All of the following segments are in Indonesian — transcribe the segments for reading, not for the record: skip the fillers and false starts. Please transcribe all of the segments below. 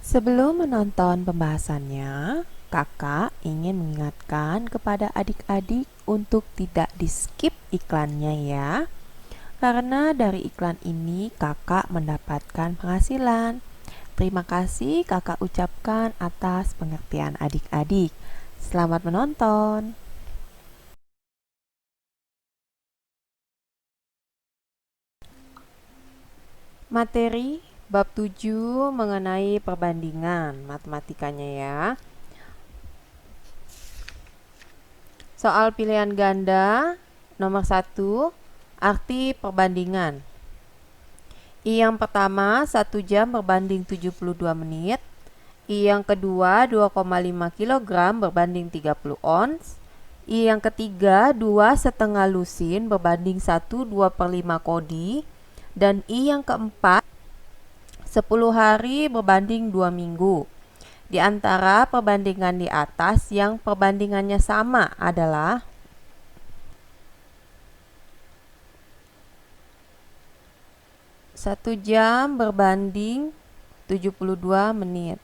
Sebelum menonton pembahasannya, kakak ingin mengingatkan kepada adik-adik untuk tidak di-skip iklannya ya. Karena dari iklan ini kakak mendapatkan penghasilan. Terima kasih kakak ucapkan atas pengertian adik-adik. Selamat menonton. Materi bab 7 mengenai perbandingan matematikanya ya. Soal pilihan ganda nomor 1, arti perbandingan. I yang pertama 1 jam berbanding 72 menit. I yang kedua 2,5 kg berbanding 30 ons. I yang ketiga 2,5 lusin berbanding 1/2/5 kodi. Dan I yang keempat 10 hari berbanding 2 minggu. Di antara perbandingan di atas yang perbandingannya sama adalah 1 jam berbanding 72 menit.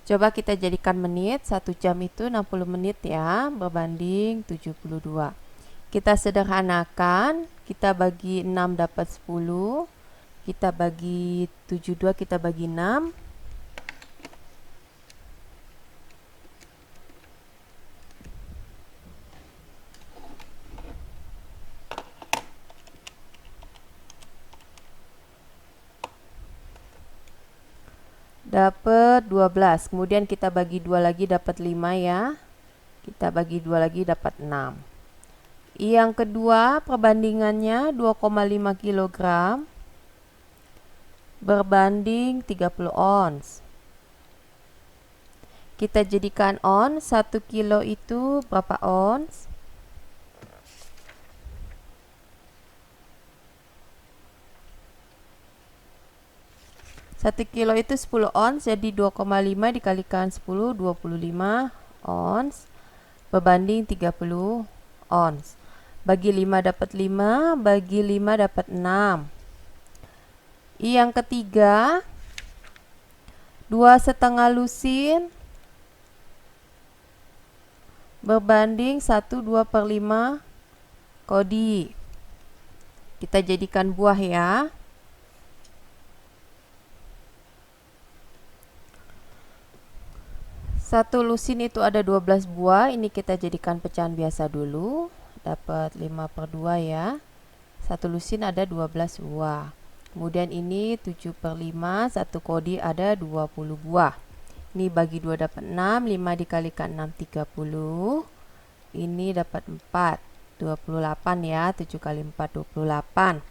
Coba kita jadikan menit, 1 jam itu 60 menit ya, berbanding 72. Kita sederhanakan, kita bagi 6 dapat 10, kita bagi 72, kita bagi 6. Dapat 12. Kemudian kita bagi 2 lagi dapat 5 ya. Kita bagi 2 lagi dapat 6. Yang kedua perbandingannya 2,5 kg berbanding 30 ons. Kita jadikan ons, 1 kilo itu berapa ons? 1 kilo itu 10 ons, jadi 2,5 dikalikan 10, 25 ons berbanding 30 ons. Bagi 5 dapat 5, bagi 5 dapat 6. Yang ketiga 2,5 lusin berbanding 1/2/5 kodi. Kita jadikan buah ya. Satu lusin itu ada 12 buah. Ini kita jadikan pecahan biasa dulu. Dapat 5/2 ya. Satu lusin ada 12 buah. Kemudian ini 7/5, satu kodi ada 20 buah. Ini bagi 2 dapat 6, 5 dikalikan 6, 30. Ini dapat 4, 28 ya. 7 kali 4, 28.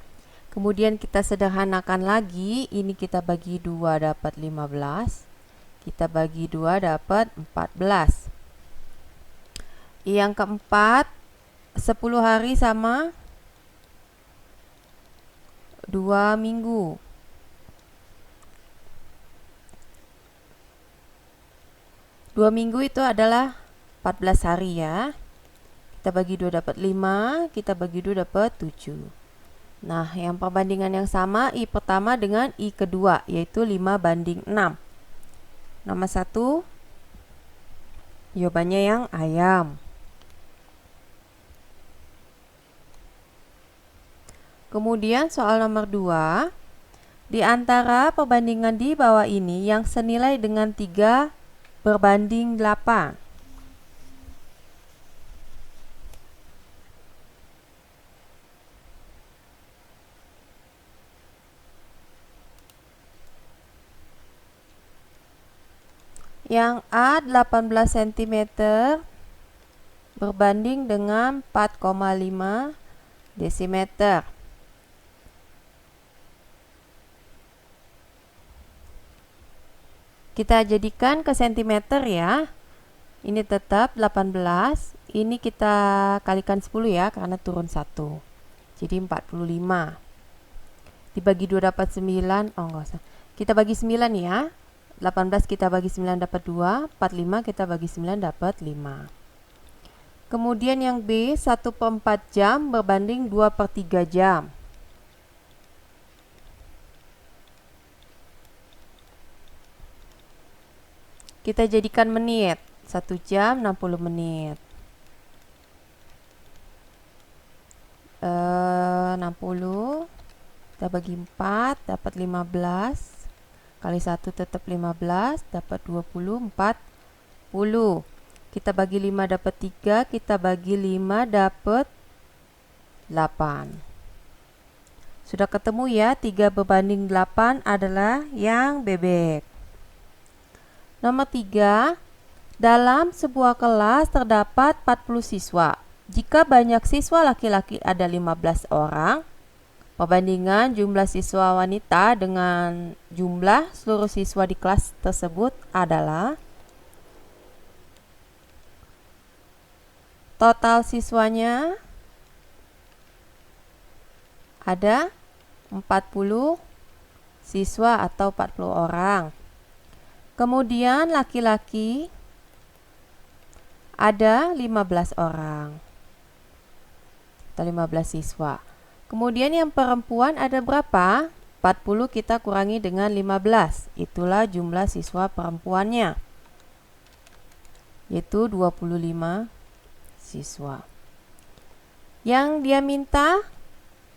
Kemudian kita sederhanakan lagi. Ini kita bagi 2 dapat 15. Kita bagi 2 dapat 14. Yang keempat 10 hari sama 2 minggu. 2 minggu itu adalah 14 hari ya. Kita bagi 2 dapat 5, kita bagi 2 dapat 7. Nah, yang perbandingan yang sama I pertama dengan I kedua, yaitu 5/6. Nomor 1 jawabannya yang ayam. Kemudian soal nomor 2, di antara perbandingan di bawah ini yang senilai dengan 3/8. Yang A 18 cm berbanding dengan 4,5 desimeter. Kita jadikan ke cm ya. Ini tetap 18. Ini kita kalikan 10 ya, karena turun 1. Jadi 45. Dibagi 2 dapat 9. Oh, enggak usah. Kita bagi 9 ya. 18 kita bagi 9 dapat 2, 45 kita bagi 9 dapat 5. Kemudian yang B 1/4 jam berbanding 2/3 jam. kita jadikan menit. 1 jam 60 menit. 60 kita bagi 4 dapat 15, kali 1 tetap 15, dapat 20, 40. Kita bagi 5 dapat 3, kita bagi 5 dapat 8. Sudah ketemu ya, 3 berbanding 8 adalah yang bebek. Nomor 3, dalam sebuah kelas terdapat 40 siswa. Jika banyak siswa laki-laki ada 15 orang, perbandingan jumlah siswa wanita dengan jumlah seluruh siswa di kelas tersebut adalah total siswanya ada 40 siswa atau 40 orang. Kemudian laki-laki ada 15 orang atau 15 siswa. Kemudian yang perempuan ada berapa? 40 kita kurangi dengan 15. Itulah jumlah siswa perempuannya, yaitu 25 siswa. Yang dia minta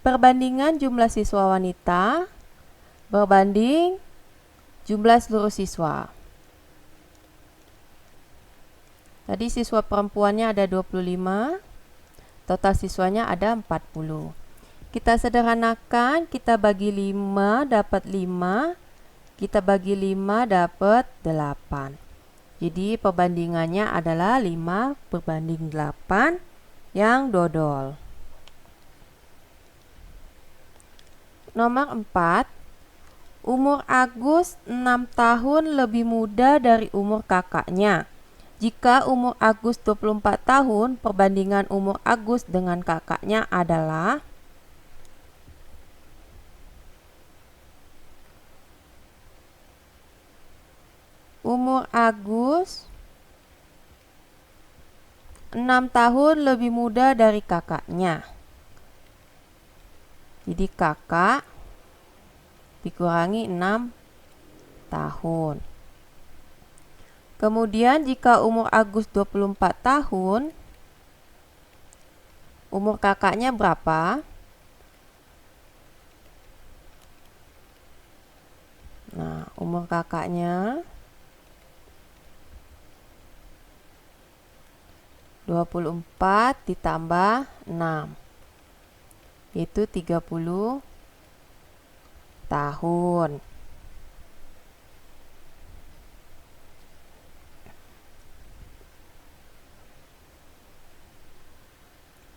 perbandingan jumlah siswa wanita berbanding jumlah seluruh siswa. Tadi siswa perempuannya ada 25, total siswanya ada 40. Kita sederhanakan, kita bagi 5 dapat 5, kita bagi 5 dapat 8. Jadi perbandingannya adalah 5 berbanding 8 yang dodol. Nomor 4, umur Agus 6 tahun lebih muda dari umur kakaknya. Jika umur Agus 24 tahun, perbandingan umur Agus dengan kakaknya adalah umur Agus 6 tahun lebih muda dari kakaknya. Jadi kakak dikurangi 6 tahun. Kemudian jika umur Agus 24 tahun, umur kakaknya berapa? Nah, umur kakaknya 24 ditambah 6, yaitu 30 tahun.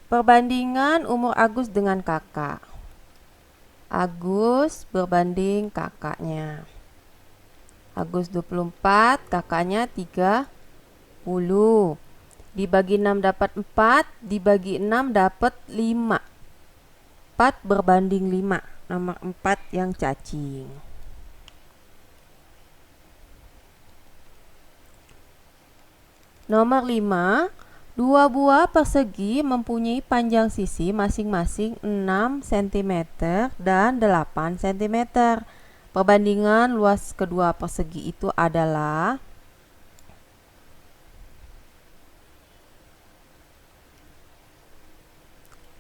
Perbandingan umur Agus dengan kakak. Agus berbanding kakaknya. Agus 24, kakaknya 30. Dibagi 6 dapat 4, dibagi 6 dapat 5. 4 berbanding 5, nomor 4 yang cacing. Nomor 5, dua buah persegi mempunyai panjang sisi masing-masing 6 cm dan 8 cm. Perbandingan luas kedua persegi itu adalah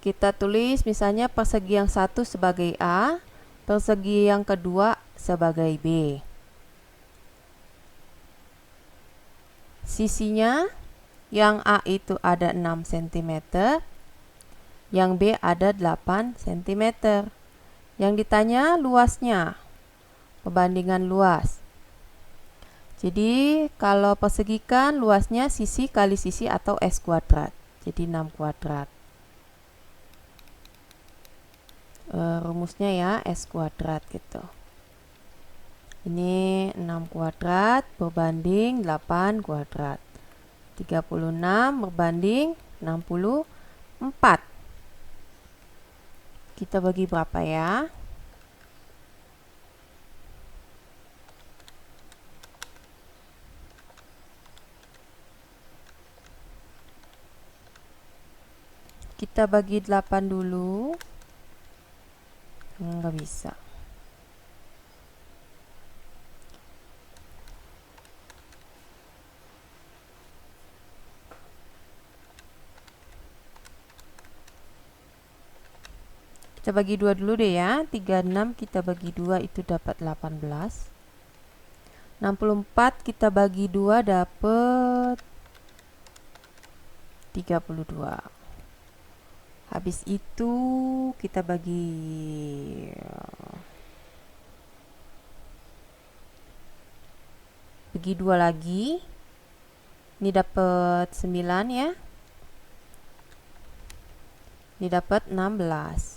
kita tulis misalnya persegi yang satu sebagai A, persegi yang kedua sebagai B. Sisinya yang A itu ada 6 cm, yang B ada 8 cm. Yang ditanya luasnya, perbandingan luas. Jadi kalau persegikan luasnya sisi kali sisi atau S kuadrat, jadi 6 kuadrat. Rumusnya ya S kuadrat gitu. Ini 6 kuadrat berbanding 8 kuadrat. 36 berbanding 64. Kita bagi berapa ya? Kita bagi 8 dulu. Nggak bisa. Kita bagi 2 dulu deh ya. 36 kita bagi 2 itu dapat 18. 64 kita bagi 2 dapat 32. Habis itu kita bagi 2 lagi. Ini dapat 9 ya. Ini dapat 16.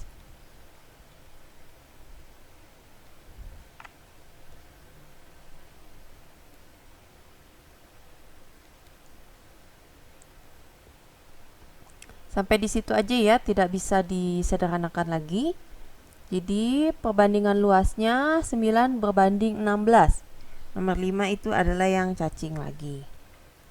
Sampai di situ aja ya, tidak bisa disederhanakan lagi. Jadi perbandingan luasnya 9 berbanding 16. Nomor 5 itu adalah yang cacing lagi.